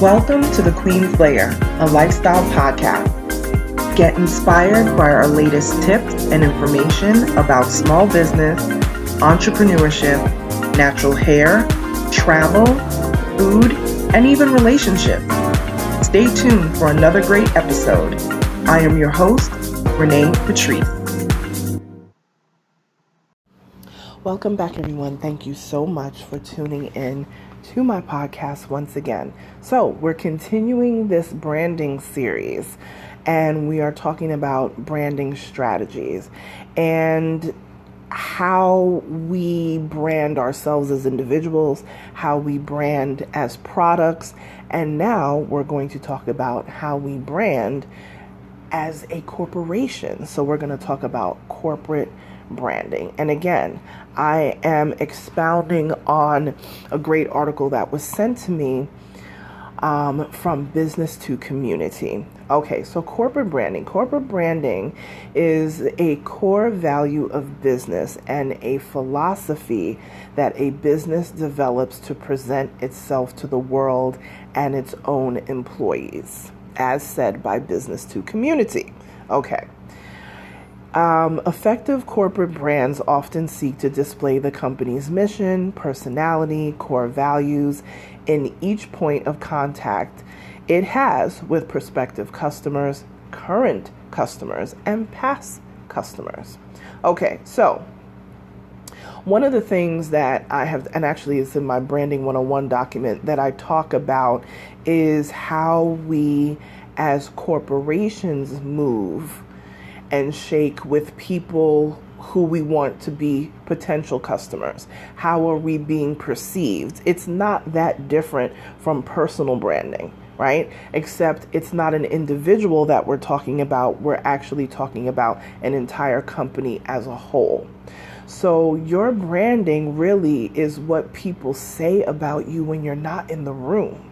Welcome to the Queen's Lair, a lifestyle podcast. Get inspired by our latest tips and information about small business, entrepreneurship, natural hair, travel, food, and even relationships. Stay tuned for another great episode. I am your host, Renee Patrice. Welcome back, everyone. Thank you so much for tuning in to my podcast once again. So we're continuing this branding series, and we are talking about branding strategies and how we brand ourselves as individuals, how we brand as products, and now we're going to talk about how we brand as a corporation. So we're going to talk about corporate branding. And again, I am expounding on a great article that was sent to me from Business to Community. Okay, so corporate branding. Corporate branding is a core value of business and a philosophy that a business develops to present itself to the world and its own employees, as said by Business to Community. Okay. Effective corporate brands often seek to display the company's mission, personality, core values in each point of contact it has with prospective customers, current customers, and past customers. Okay, so one of the things that I have, and actually it's in my Branding 101 document that I talk about, is how we as corporations move and shake with people who we want to be potential customers. How are we being perceived? It's not that different from personal branding, right? Except it's not an individual that we're talking about. We're actually talking about an entire company as a whole. So your branding really is what people say about you when you're not in the room.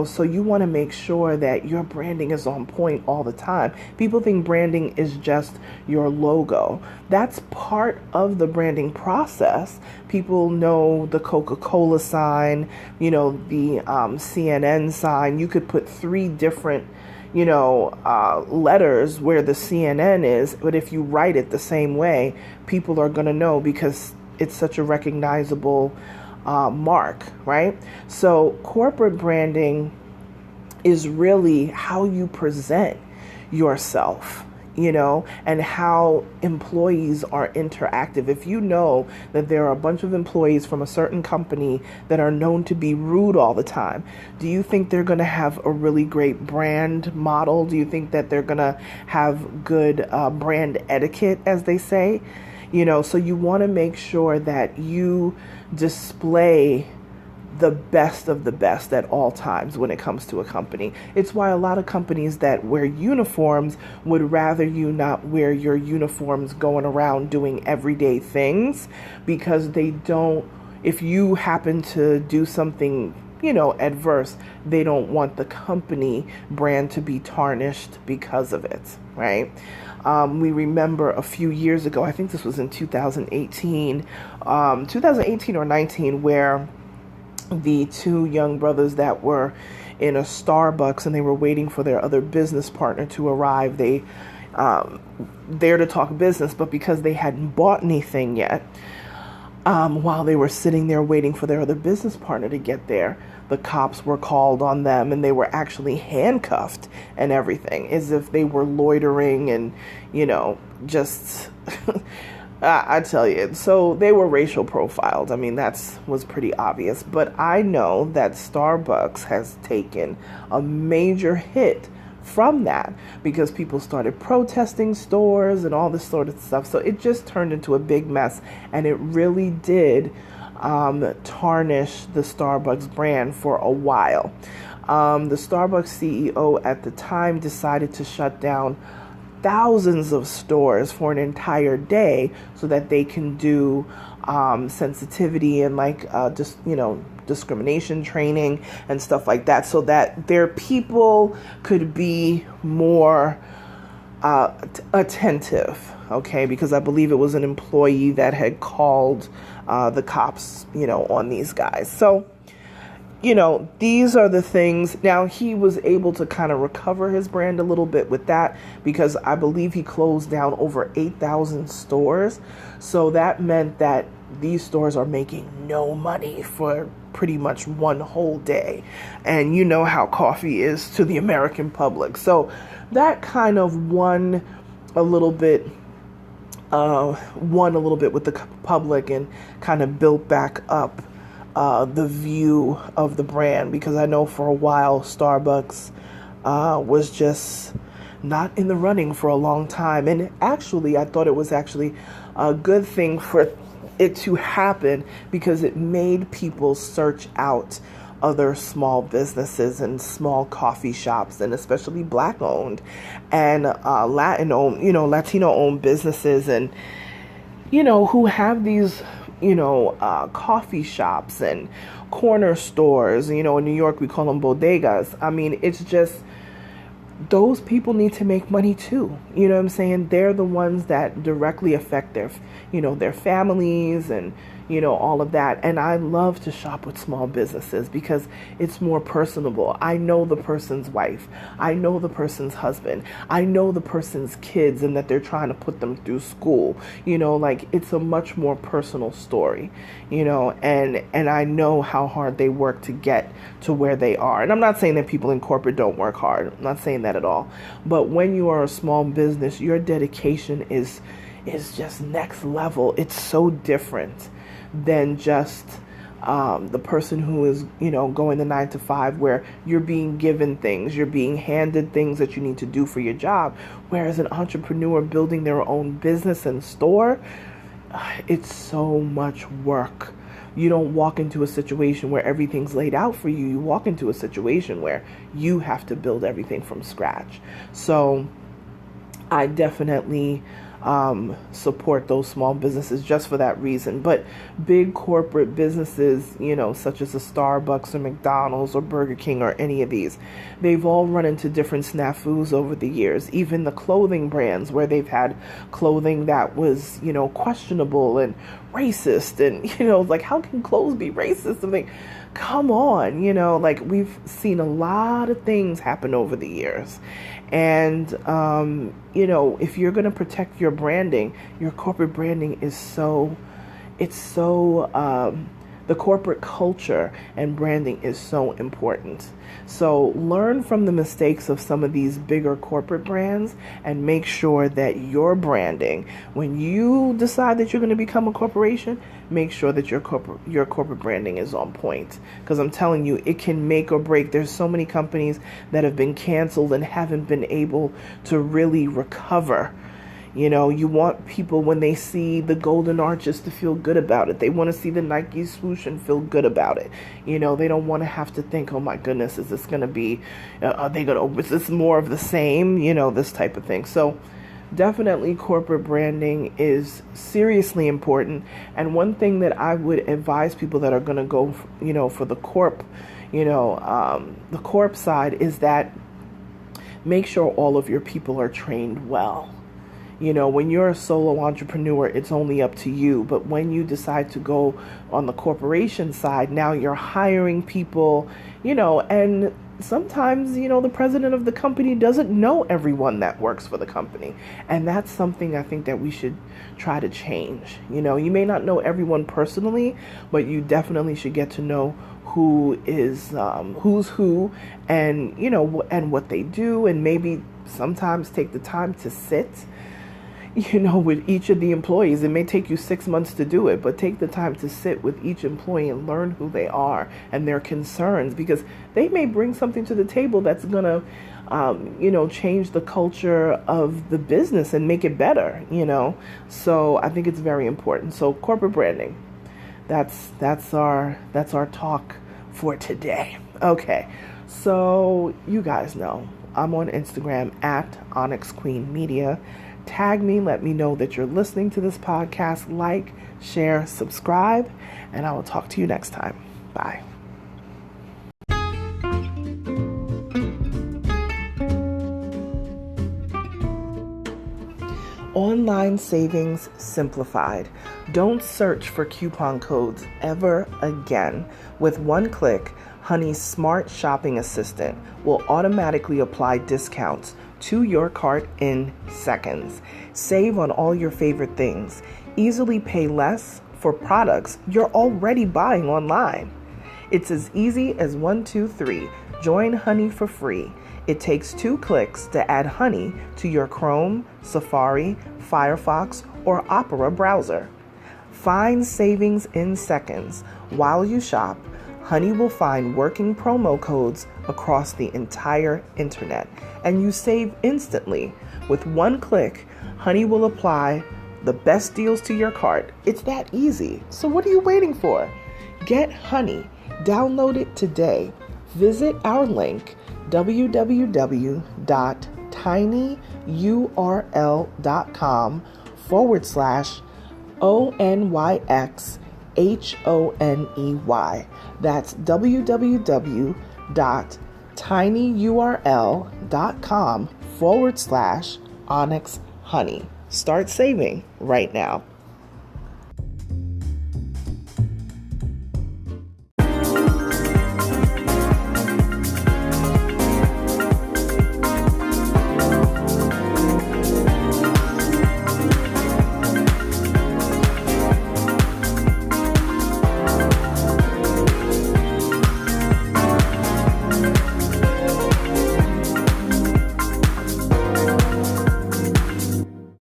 So you want to make sure that your branding is on point all the time. People think branding is just your logo. That's part of the branding process. People know the Coca-Cola sign, the CNN sign. You could put 3 different letters where the CNN is, but if you write it the same way, people are going to know because it's such a recognizable mark, right? So corporate branding is really how you present yourself, and how employees are interactive. If you know that there are a bunch of employees from a certain company that are known to be rude all the time, do you think they're going to have a really great brand model? Do you think that they're going to have good brand etiquette, as they say? So you want to make sure that you display the best of the best at all times when it comes to a company. It's why a lot of companies that wear uniforms would rather you not wear your uniforms going around doing everyday things, because they don't, if you happen to do something adverse, they don't want the company brand to be tarnished because of it, right? We remember a few years ago, I think this was in 2018 or 19, where the 2 young brothers that were in a Starbucks and they were waiting for their other business partner to arrive. They there to talk business, but because they hadn't bought anything yet, while they were sitting there waiting for their other business partner to get there, the cops were called on them, and they were actually handcuffed and everything, as if they were loitering and, just, I tell you. So they were racial profiled. I mean, was pretty obvious. But I know that Starbucks has taken a major hit from that because people started protesting stores and all this sort of stuff. So it just turned into a big mess, and it really did tarnish the Starbucks brand for a while. The Starbucks CEO at the time decided to shut down thousands of stores for an entire day so that they can do sensitivity and discrimination training and stuff like that, so that their people could be more attentive, okay? Because I believe it was an employee that had called the cops, on these guys. So these are the things. Now, he was able to kind of recover his brand a little bit with that, because I believe he closed down over 8,000 stores. So that meant that these stores are making no money for pretty much one whole day. And you know how coffee is to the American public. So that kind of won a little bit with the public, and kind of built back up the view of the brand, because I know for a while Starbucks was just not in the running for a long time. And actually, I thought it was actually a good thing for it to happen, because it made people search out other small businesses and small coffee shops, and especially Black owned and Latino owned businesses, and who have these coffee shops and corner stores. In New York we call them bodegas. I mean, it's just, those people need to make money too. You know what I'm saying? They're the ones that directly affect their families, and all of that. And I love to shop with small businesses because it's more personable. I know the person's wife. I know the person's husband. I know the person's kids, and that they're trying to put them through school. It's a much more personal story, and I know how hard they work to get to where they are. And I'm not saying that people in corporate don't work hard. I'm not saying that at all. But when you are a small business, your dedication is just next level. It's so different than just the person who is, going the 9 to 5, where you're being given things, you're being handed things that you need to do for your job. Whereas an entrepreneur building their own business and store, it's so much work. You don't walk into a situation where everything's laid out for you. You walk into a situation where you have to build everything from scratch. So I definitely support those small businesses just for that reason. But big corporate businesses, such as a Starbucks or McDonald's or Burger King or any of these, they've all run into different snafus over the years. Even the clothing brands, where they've had clothing that was, questionable and racist, and like, how can clothes be racist? I'm like, come on, we've seen a lot of things happen over the years. And if you're going to protect your branding, your corporate branding is the corporate culture and branding is so important. So learn from the mistakes of some of these bigger corporate brands, and make sure that your branding, when you decide that you're going to become a corporation, make sure that your corporate branding is on point. Because I'm telling you, it can make or break. There's so many companies that have been canceled and haven't been able to really recover. You want people, when they see the golden arches, to feel good about it. They want to see the Nike swoosh and feel good about it. They don't want to have to think, oh my goodness, is this going to be, is this more of the same? This type of thing. So definitely corporate branding is seriously important. And one thing that I would advise people that are going to go, for the corp, the corp side, is that make sure all of your people are trained well. When you're a solo entrepreneur, it's only up to you. But when you decide to go on the corporation side, now you're hiring people, and sometimes, the president of the company doesn't know everyone that works for the company. And that's something I think that we should try to change. You may not know everyone personally, but you definitely should get to know who is, who's who, and, and what they do. And maybe sometimes take the time to sit with each of the employees. It may take you 6 months to do it, but take the time to sit with each employee and learn who they are and their concerns, because they may bring something to the table that's going to, change the culture of the business and make it better, So I think it's very important. So corporate branding, that's our talk for today. Okay. So you guys know I'm on Instagram at Onyx Queen Media. Tag me, let me know that you're listening to this podcast. Like, share, subscribe, and I will talk to you next time. Bye. Online savings simplified. Don't search for coupon codes ever again. With one click, Honey's smart shopping assistant will automatically apply discounts to your cart in seconds. Save on all your favorite things. Easily pay less for products you're already buying online. It's as easy as 1, 2, 3. Join Honey for free. It takes 2 clicks to add Honey to your Chrome, Safari, Firefox, or Opera browser. Find savings in seconds. While you shop, Honey will find working promo codes across the entire internet, and you save instantly. With 1 click, Honey will apply the best deals to your cart. It's that easy. So what are you waiting for? Get Honey. Download it today. Visit our link, www.tinyurl.com/ONYXHONEY. That's www.tinyurl.com/Onyx Honey. Start saving right now.